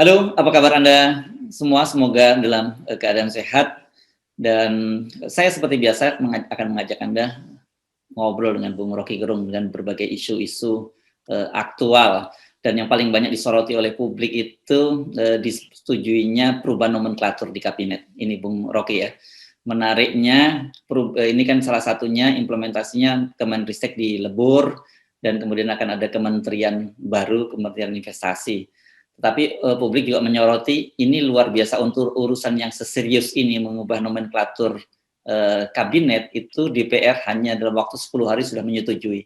Halo, apa kabar Anda semua? Semoga dalam keadaan sehat. Dan saya seperti biasa akan mengajak Anda ngobrol dengan Bung Rocky Gerung dengan berbagai isu-isu aktual. Dan yang paling banyak disoroti oleh publik itu disetujuinya perubahan nomenklatur di kabinet. Ini Bung Rocky ya. Menariknya, ini kan salah satunya implementasinya Kemenristek dilebur, dan kemudian akan ada kementerian baru, Kementerian Investasi. Tetapi publik juga menyoroti ini luar biasa untuk urusan yang seserius ini, mengubah nomenklatur kabinet itu DPR hanya dalam waktu 10 hari sudah menyetujui.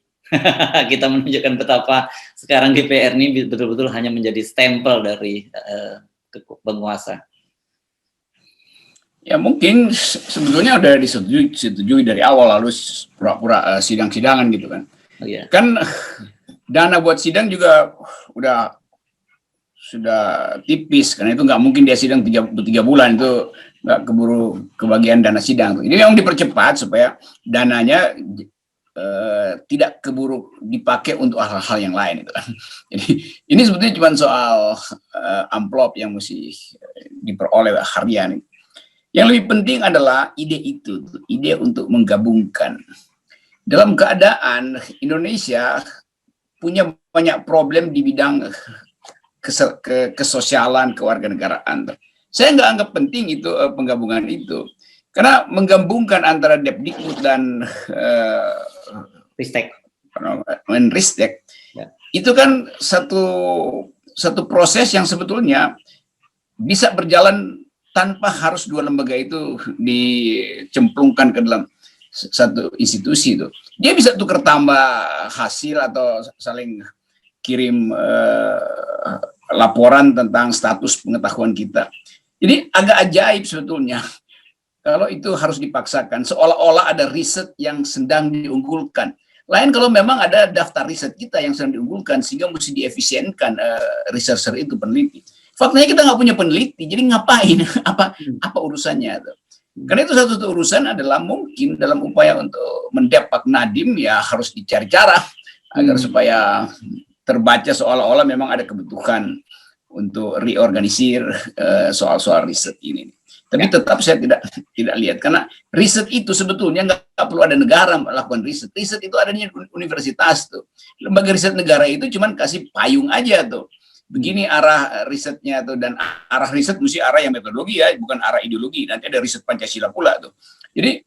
Kita menunjukkan betapa sekarang DPR ini betul-betul hanya menjadi stempel dari penguasa. Ya mungkin sebetulnya udah disetujui dari awal, lalu pura-pura sidang-sidangan gitu kan. Oh, iya. Kan dana buat sidang juga sudah tipis, karena itu nggak mungkin dia sidang 3 bulan, itu nggak keburu kebagian dana sidang. Ini yang dipercepat supaya dananya tidak keburu dipakai untuk hal-hal yang lain itu kan. Jadi ini sebetulnya cuma soal amplop yang mesti diperoleh harian. Yang lebih penting adalah ide itu, ide untuk menggabungkan. Dalam keadaan Indonesia punya banyak problem di bidang kesosialan, kewarganegaraan. Saya nggak anggap penting itu penggabungan itu, karena menggabungkan antara Depdikbud dan Menristek ya, itu kan satu proses yang sebetulnya bisa berjalan tanpa harus dua lembaga itu dicemplungkan ke dalam satu institusi itu. Dia bisa tukar tambah hasil atau saling kirim laporan tentang status pengetahuan kita. Jadi agak ajaib sebetulnya kalau itu harus dipaksakan, seolah-olah ada riset yang sedang diunggulkan. Lain kalau memang ada daftar riset kita yang sedang diunggulkan, sehingga mesti diefisienkan researcher itu, peneliti. Faktanya kita nggak punya peneliti, jadi ngapain? apa urusannya itu? Karena itu satu urusan adalah mungkin dalam upaya untuk mendepak Nadiem ya harus dicari cara agar supaya terbaca seolah-olah memang ada kebutuhan untuk reorganisir soal-soal riset ini. Tapi tetap saya tidak lihat, karena riset itu sebetulnya nggak perlu ada negara melakukan riset. Riset itu adanya universitas tuh. Lembaga riset negara itu cuman kasih payung aja tuh. Begini arah risetnya tuh, dan arah riset mesti arah yang metodologi ya, bukan arah ideologi. Nanti ada riset Pancasila pula tuh. Jadi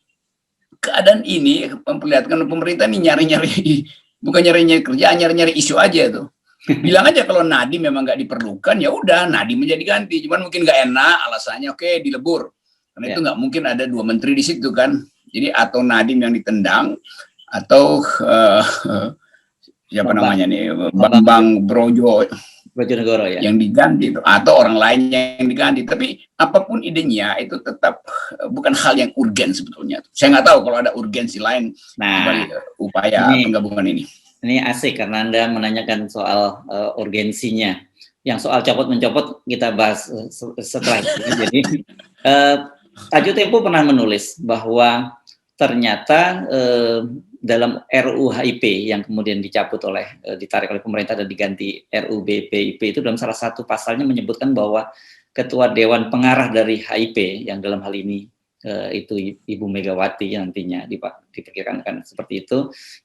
keadaan ini memperlihatkan pemerintah ini nyari-nyari, bukan nyari-nyari kerjaan, nyari-nyari isu aja tuh. Bilang aja kalau Nadiem memang nggak diperlukan, ya udah Nadiem menjadi ganti. Cuman mungkin nggak enak alasannya, oke dilebur. Karena itu nggak mungkin ada 2 menteri di situ kan. Jadi atau Nadiem yang ditendang, atau siapa namanya nih, Bambang Brojonegoro ya, yang diganti, atau orang lainnya yang diganti. Tapi apapun idenya itu tetap bukan hal yang urgen sebetulnya. Saya nggak tahu kalau ada urgensi lain dari upaya penggabungan ini. Ini asik karena Anda menanyakan soal urgensinya. Yang soal copot-mencopot kita bahas setelah itu. Jadi Tajo Tempo pernah menulis bahwa ternyata dalam RUU HIP yang kemudian ditarik oleh pemerintah dan diganti RUU BIP itu, dalam salah satu pasalnya menyebutkan bahwa ketua Dewan Pengarah dari HIP, yang dalam hal ini itu Ibu Megawati nantinya diperkirakan akan seperti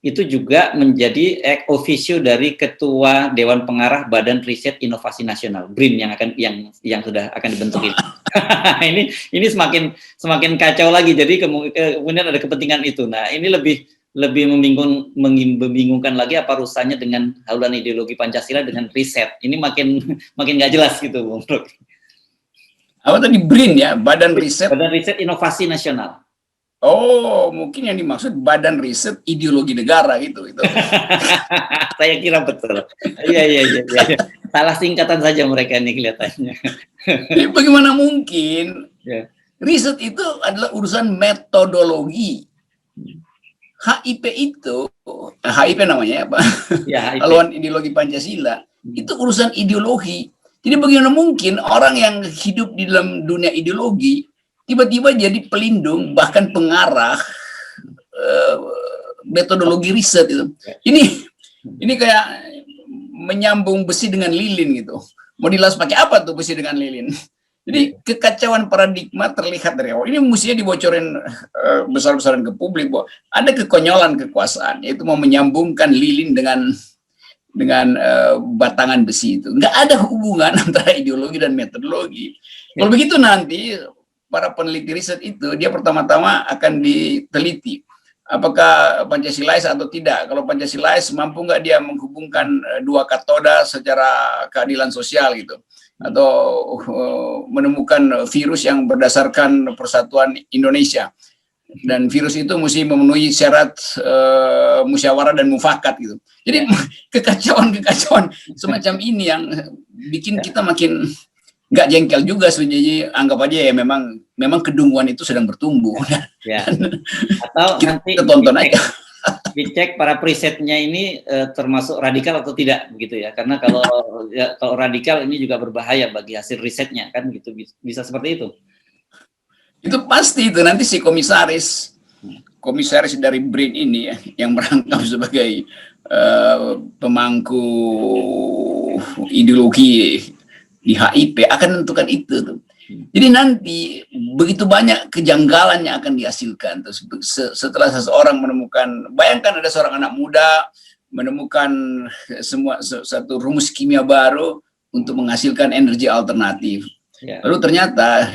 itu juga menjadi ex officio dari ketua Dewan Pengarah Badan Riset Inovasi Nasional BRIN yang sudah akan dibentuk ini. ini semakin kacau lagi. Jadi kemudian ada kepentingan itu. Nah, ini lebih membingungkan lagi apa urusannya dengan haluan ideologi Pancasila dengan riset. Ini makin nggak jelas gitu, Bung Rocky. Apa tadi BRIN ya, Badan Riset Inovasi Nasional. Oh, mungkin yang dimaksud Badan Riset Ideologi Negara gitu. Saya kira betul. Iya. Salah singkatan saja mereka ini kelihatannya. Jadi bagaimana mungkin riset itu adalah urusan metodologi. HIP itu, HIP namanya apa? Ya, haluan ideologi Pancasila, itu urusan ideologi. Jadi bagaimana mungkin orang yang hidup di dalam dunia ideologi tiba-tiba jadi pelindung, bahkan pengarah metodologi riset itu. Ini kayak menyambung besi dengan lilin gitu. Mau dilas pakai apa tuh besi dengan lilin? Jadi kekacauan paradigma terlihat dari awal. Ini mestinya dibocorin besar-besaran ke publik bahwa ada kekonyolan kekuasaan, yaitu mau menyambungkan lilin dengan batangan besi itu. Nggak ada hubungan antara ideologi dan metodologi. Kalau begitu nanti para peneliti riset itu dia pertama-tama akan diteliti apakah Pancasilais atau tidak. Kalau Pancasilais mampu nggak dia menghubungkan dua katoda secara keadilan sosial gitu, atau menemukan virus yang berdasarkan persatuan Indonesia, dan virus itu mesti memenuhi syarat musyawarah dan mufakat gitu. Jadi kekacauan semacam ini yang bikin kita makin nggak jengkel juga sebenarnya. Anggap aja ya memang kedunguan itu sedang bertumbuh. Ya. Atau kita nanti tonton aja. Dicek para presetnya ini termasuk radikal atau tidak begitu ya, karena kalau radikal ini juga berbahaya bagi hasil risetnya kan gitu, bisa seperti itu. Itu pasti itu nanti si komisaris dari BRIN ini ya, yang merangkap sebagai pemangku ideologi di HIP akan menentukan itu tuh. Jadi nanti begitu banyak kejanggalan yang akan dihasilkan tuh, setelah seseorang menemukan, bayangkan ada seorang anak muda menemukan satu rumus kimia baru untuk menghasilkan energi alternatif. Lalu ternyata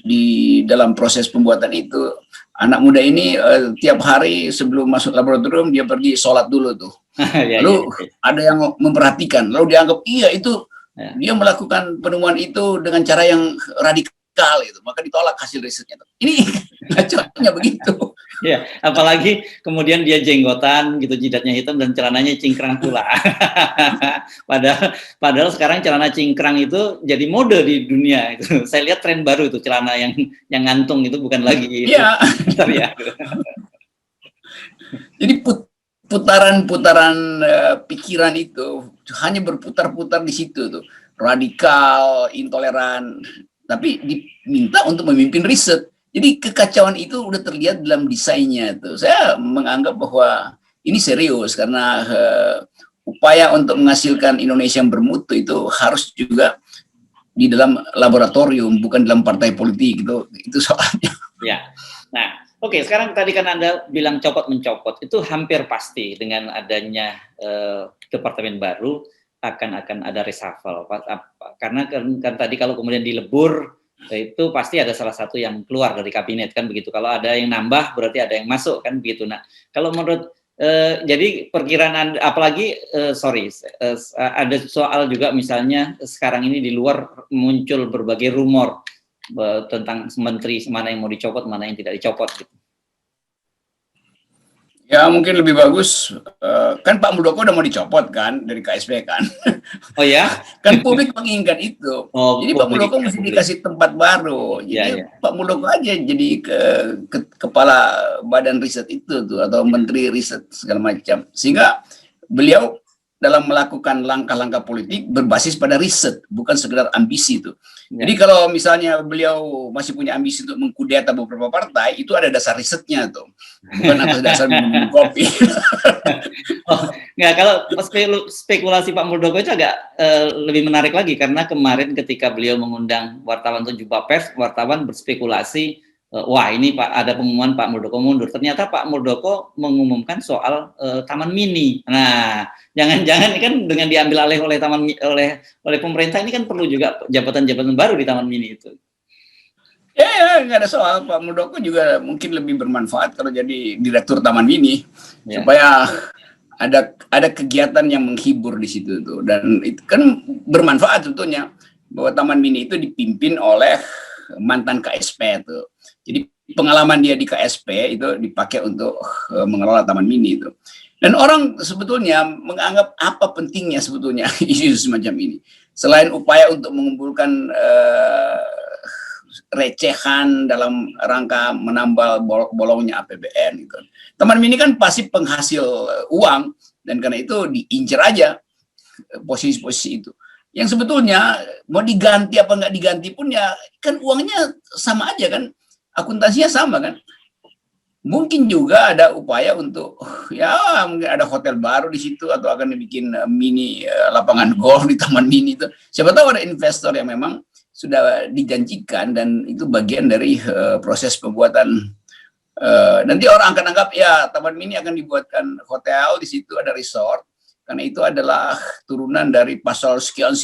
di dalam proses pembuatan itu anak muda ini tiap hari sebelum masuk laboratorium dia pergi sholat dulu tuh. Lalu ada yang memperhatikan, lalu dianggap iya itu dia melakukan penemuan itu dengan cara yang radikal itu, maka ditolak hasil risetnya. Ini caranya begitu. Ya, apalagi kemudian dia jenggotan gitu, jidatnya hitam dan celananya cingkrang pula. padahal sekarang celana cingkrang itu jadi mode di dunia itu. Saya lihat tren baru itu, celana yang ngantung itu bukan lagi. Iya. Ya. Jadi putaran-putaran pikiran itu hanya berputar-putar di situ tuh, radikal, intoleran, tapi diminta untuk memimpin riset. Jadi kekacauan itu udah terlihat dalam desainnya tuh. Saya menganggap bahwa ini serius karena upaya untuk menghasilkan Indonesia yang bermutu itu harus juga di dalam laboratorium, bukan dalam partai politik itu soalnya. Ya. Nah, oke, sekarang tadi kan Anda bilang copot mencopot, itu hampir pasti dengan adanya departemen baru akan ada reshuffle, karena kan tadi kalau kemudian dilebur itu pasti ada salah satu yang keluar dari kabinet kan begitu. Kalau ada yang nambah berarti ada yang masuk kan begitu. Nah, kalau menurut jadi perkiraan Anda, apalagi ada soal juga misalnya sekarang ini di luar muncul berbagai rumor tentang menteri mana yang mau dicopot, mana yang tidak dicopot gitu. Ya mungkin lebih bagus, kan Pak Muldoko udah mau dicopot kan dari KSP kan. Oh ya? Kan publik menginginkan itu. Jadi Pak Muldoko mesti dikasih tempat baru. Jadi Pak Muldoko aja jadi kepala badan riset itu tuh, atau menteri riset segala macam. Sehingga beliau dalam melakukan langkah-langkah politik berbasis pada riset, bukan sekedar ambisi itu. Jadi kalau misalnya beliau masih punya ambisi untuk mengkudeta beberapa partai, itu ada dasar risetnya tuh, bukan atas dasar minum kopi. Nggak, kalau spekulasi Pak Muldoko itu agak lebih menarik lagi, karena kemarin ketika beliau mengundang wartawan untuk jumpa pers, wartawan berspekulasi, wah ini Pak ada pengumuman Pak Muldoko mundur. Ternyata Pak Muldoko mengumumkan soal Taman Mini. Nah, jangan-jangan kan dengan diambil alih oleh oleh pemerintah ini kan perlu juga jabatan-jabatan baru di Taman Mini itu. Ya, nggak ada soal. Pak Muldoko juga mungkin lebih bermanfaat kalau jadi direktur Taman Mini, supaya ada kegiatan yang menghibur di situ tuh, dan itu kan bermanfaat tentunya bahwa Taman Mini itu dipimpin oleh mantan KSP tuh. Jadi pengalaman dia di KSP itu dipakai untuk mengelola Taman Mini itu. Dan orang sebetulnya menganggap apa pentingnya sebetulnya isu semacam ini, selain upaya untuk mengumpulkan recehan dalam rangka menambal bolongnya APBN gitu. Taman Mini kan pasti penghasil uang, dan karena itu diincar aja posisi-posisi itu. Yang sebetulnya mau diganti apa nggak diganti pun ya kan uangnya sama aja kan, akuntansinya sama kan. mungkin juga ada upaya untuk ya mungkin ada hotel baru di situ atau akan dibikin mini lapangan golf di taman mini itu. Siapa tahu ada investor yang memang sudah dijanjikan dan itu bagian dari proses pembuatan. Nanti orang akan anggap ya taman mini akan dibuatkan hotel, di situ ada resort karena itu adalah turunan dari pasal sekian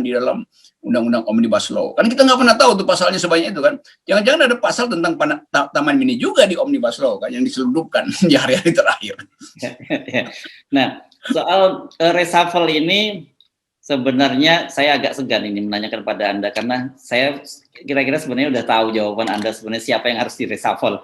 di dalam Undang-Undang Omnibus Law. Kan kita nggak pernah tahu tuh pasalnya sebanyak itu kan. Jangan-jangan ada pasal tentang taman mini juga di Omnibus Law kan yang diselundupkan di hari-hari terakhir. Nah, soal reshuffle ini sebenarnya saya agak segan ini menanyakan pada Anda karena saya kira-kira sebenarnya udah tahu jawaban Anda sebenarnya siapa yang harus di reshuffle.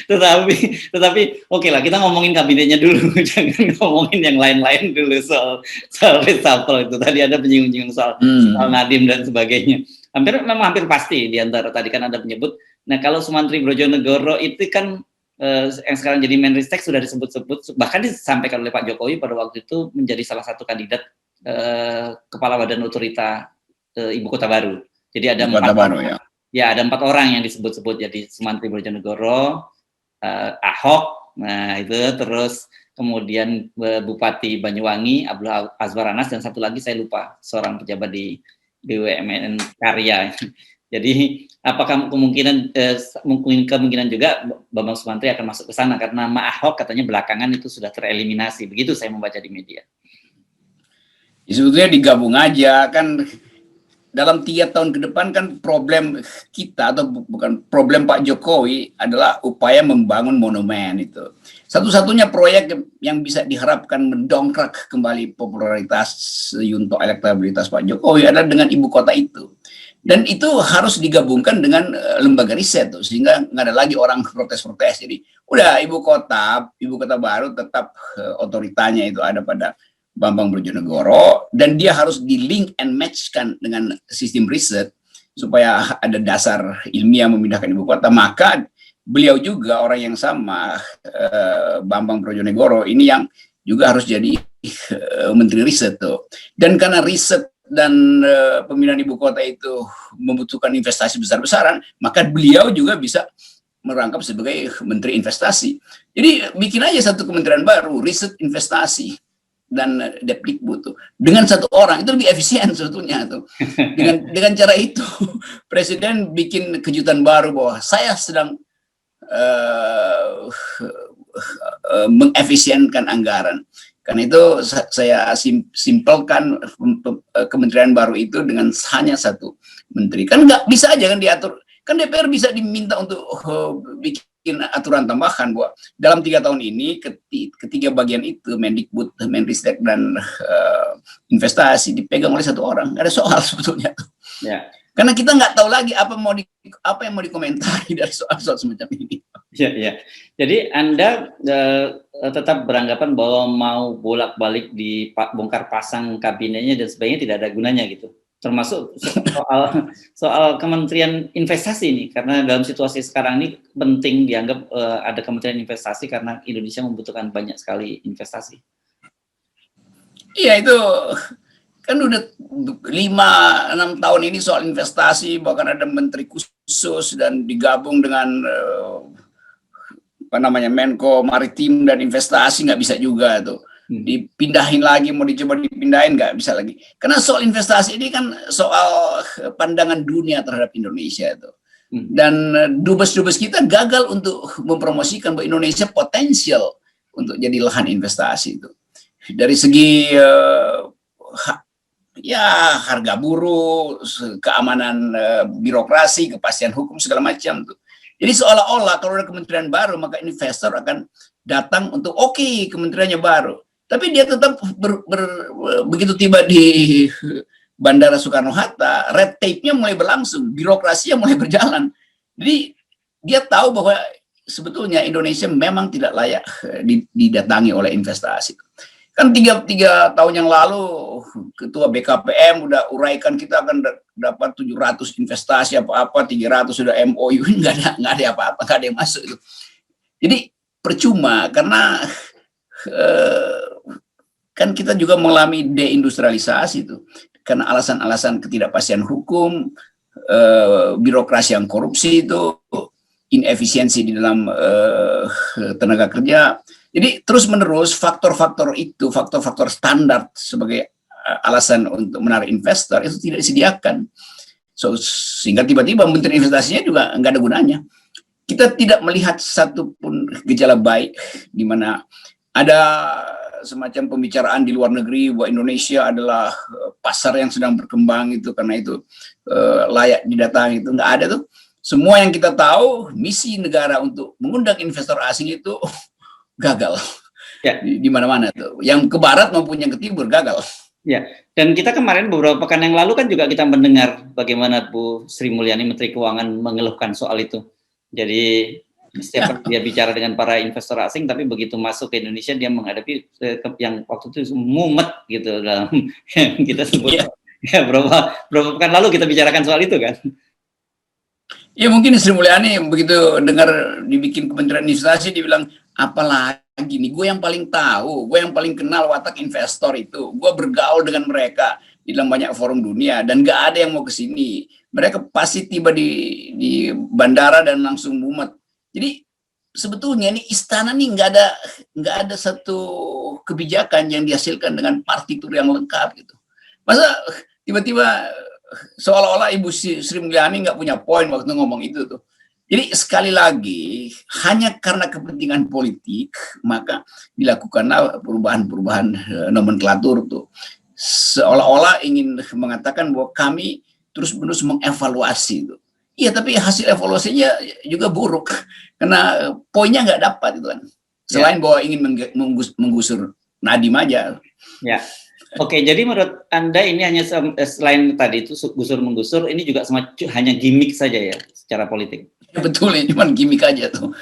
tetapi oke lah, kita ngomongin kabinetnya dulu, jangan ngomongin yang lain-lain dulu soal reshuffle itu. Tadi ada penyinggung-penyinggung soal Nadiem dan sebagainya. Memang hampir pasti di antara tadi kan Anda menyebut. Nah, kalau Sumantri Brojonegoro itu kan yang sekarang jadi Menristek sudah disebut-sebut, bahkan disampaikan oleh Pak Jokowi pada waktu itu menjadi salah satu kandidat kepala badan otorita ibu kota baru. Jadi ada ada 4 orang yang disebut-sebut, jadi Sumantri Brojonegoro, Ahok, nah itu, terus kemudian Bupati Banyuwangi Abdul Azwar Anas, dan satu lagi saya lupa, seorang pejabat di BUMN Karya. Jadi apakah kemungkinan juga Bambang Sumantri akan masuk ke sana karena nama Ahok katanya belakangan itu sudah tereliminasi, begitu saya membaca di media. Sebetulnya digabung aja kan. Dalam 3 tahun ke depan kan problem kita atau bukan problem Pak Jokowi adalah upaya membangun monumen itu. Satu-satunya proyek yang bisa diharapkan mendongkrak kembali popularitas untuk elektabilitas Pak Jokowi adalah dengan ibu kota itu. Dan itu harus digabungkan dengan lembaga riset tuh, sehingga nggak ada lagi orang protes-protes. Jadi udah ibu kota baru tetap otoritanya itu ada pada Bambang Brojonegoro, dan dia harus di-link and match-kan dengan sistem riset supaya ada dasar ilmiah memindahkan ibu kota. Maka beliau juga orang yang sama, Bambang Brojonegoro ini yang juga harus jadi menteri riset tuh. Dan karena riset dan pemindahan ibu kota itu membutuhkan investasi besar-besaran, maka beliau juga bisa merangkap sebagai menteri investasi. Jadi bikin aja satu kementerian baru, riset investasi dan Depdikbud tuh dengan 1 orang, itu lebih efisien sebetulnya tuh. Dengan cara itu presiden bikin kejutan baru bahwa saya sedang mengefisienkan anggaran. Karena itu saya simpelkan kementerian baru itu dengan hanya 1 menteri. Kan nggak bisa aja kan diatur. Kan DPR bisa diminta untuk bikin aturan tambahan bahwa dalam 3 tahun ini ketiga bagian itu, Mendikbud, Menristek, dan investasi dipegang oleh 1 orang. Nggak ada soal sebetulnya. Ya. Karena kita nggak tahu lagi apa yang mau dikomentari dari soal-soal semacam ini. Ya. Jadi Anda tetap beranggapan bahwa mau bolak-balik dibongkar pasang kabinetnya dan sebagainya tidak ada gunanya gitu. Termasuk soal Kementerian Investasi ini, karena dalam situasi sekarang ini penting dianggap ada Kementerian Investasi karena Indonesia membutuhkan banyak sekali investasi. Iya, itu kan udah 5-6 tahun ini soal investasi, bahkan ada menteri khusus dan digabung dengan Menko Maritim dan Investasi, nggak bisa juga tuh. Dipindahin lagi, mau dicoba dipindahin nggak bisa lagi. Karena soal investasi ini kan soal pandangan dunia terhadap Indonesia itu. Dan dubes-dubes kita gagal untuk mempromosikan bahwa Indonesia potensial untuk jadi lahan investasi itu. Dari segi harga buruh, keamanan birokrasi, kepastian hukum segala macam tuh. Jadi seolah-olah kalau ada kementerian baru maka investor akan datang untuk kementeriannya baru. Tapi dia tetap begitu tiba di Bandara Soekarno-Hatta, red tape-nya mulai berlangsung, birokrasinya mulai berjalan. Jadi dia tahu bahwa sebetulnya Indonesia memang tidak layak didatangi oleh investasi. Kan 3 tahun yang lalu Ketua BKPM udah uraikan kita akan dapat 700 investasi apa-apa, 300 sudah MOU, nggak ada apa-apa, nggak ada yang masuk itu. Jadi percuma karena kan kita juga mengalami deindustrialisasi itu karena alasan-alasan ketidakpastian hukum, birokrasi yang korupsi itu. inefisiensi di dalam tenaga kerja. Jadi terus-menerus faktor-faktor itu, faktor-faktor standar sebagai alasan untuk menarik investor itu tidak disediakan. So, sehingga tiba-tiba menteri investasinya juga nggak ada gunanya. Kita tidak melihat satupun gejala baik di mana ada semacam pembicaraan di luar negeri bahwa Indonesia adalah pasar yang sedang berkembang itu, karena itu layak didatangi. Itu nggak ada tuh. Semua yang kita tahu, misi negara untuk mengundang investor asing itu gagal. Ya. Di mana-mana tuh. Yang ke barat maupun yang ke timur gagal. Ya, dan kita kemarin beberapa pekan yang lalu kan juga kita mendengar bagaimana Bu Sri Mulyani Menteri Keuangan mengeluhkan soal itu. Jadi setiap dia bicara dengan para investor asing, tapi begitu masuk ke Indonesia dia menghadapi yang waktu itu mumet gitu dalam yang kita sebut. Ya, berapa pekan lalu kita bicarakan soal itu kan. Ya mungkin Sri Mulyani begitu dengar dibikin Kementerian Investasi, dia bilang, apalagi nih, gue yang paling tahu, gue yang paling kenal watak investor itu, gue bergaul dengan mereka di dalam banyak forum dunia, dan gak ada yang mau ke sini. Mereka pasti tiba di bandara dan langsung mumet. Jadi sebetulnya nih istana nih nggak ada satu kebijakan yang dihasilkan dengan partitur yang lengkap gitu. Masa tiba-tiba seolah-olah Ibu Sri Mulyani nggak punya poin waktu ngomong itu tuh. Jadi sekali lagi hanya karena kepentingan politik maka dilakukanlah perubahan-perubahan nomenklatur tuh. Seolah-olah ingin mengatakan bahwa kami terus-menerus mengevaluasi itu. Iya, tapi hasil evaluasinya juga buruk karena poinnya nggak dapat itu kan. Selain bahwa ingin menggusur Nadiem aja. Ya. Oke, jadi menurut Anda ini hanya selain tadi itu gusur-menggusur, ini juga hanya gimmick saja ya secara politik? Ya, betul, ini cuma gimmick aja tuh.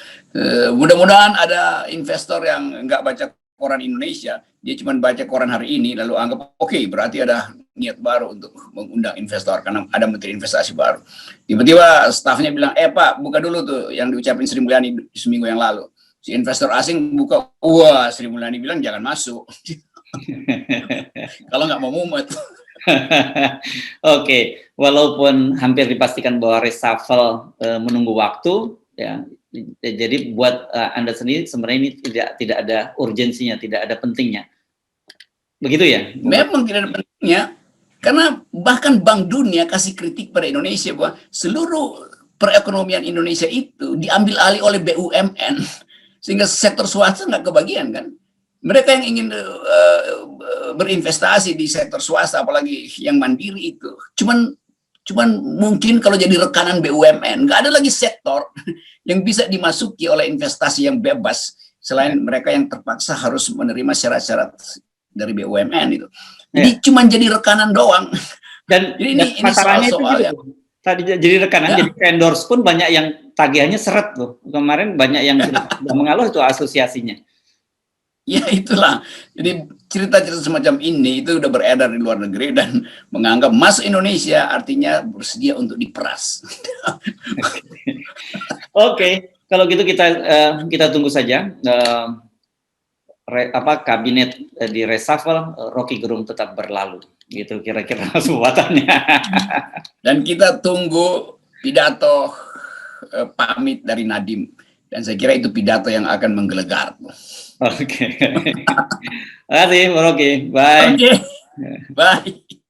Mudah-mudahan ada investor yang nggak baca koran Indonesia, dia cuma baca koran hari ini, lalu anggap oke, berarti ada niat baru untuk mengundang investor, karena ada menteri investasi baru. Tiba-tiba stafnya bilang, Pak, buka dulu tuh yang diucapin Sri Mulyani seminggu yang lalu. Si investor asing buka, wah, Sri Mulyani bilang jangan masuk. Kalau nggak mau mumet. Oke, walaupun hampir dipastikan bahwa reshuffle menunggu waktu, ya, jadi buat Anda sendiri sebenarnya ini tidak ada urgensinya, tidak ada pentingnya, begitu ya? Memang tidak ada pentingnya, karena bahkan Bank Dunia kasih kritik pada Indonesia bahwa seluruh perekonomian Indonesia itu diambil alih oleh BUMN, sehingga sektor swasta nggak kebagian kan. Mereka yang ingin berinvestasi di sektor swasta, apalagi yang mandiri itu, cuman mungkin kalau jadi rekanan BUMN, nggak ada lagi sektor yang bisa dimasuki oleh investasi yang bebas selain mereka yang terpaksa harus menerima syarat-syarat dari BUMN itu. Jadi cuman jadi rekanan doang. Dan ini soal-soal yang tadi jadi rekanan, jadi endorse pun banyak yang tagihannya seret loh. Kemarin banyak yang sudah mengaluh itu asosiasinya. Ya itulah, jadi cerita-cerita semacam ini itu udah beredar di luar negeri dan menganggap masuk Indonesia artinya bersedia untuk diperas. Oke, kalau gitu kita tunggu saja kabinet di reshuffle, Rocky Gerung tetap berlalu, gitu kira-kira sebutannya. Dan kita tunggu pidato pamit dari Nadiem. Dan saya kira itu pidato yang akan menggelegar. Oke. Terima kasih, Rocky. Bye. Oke. Bye.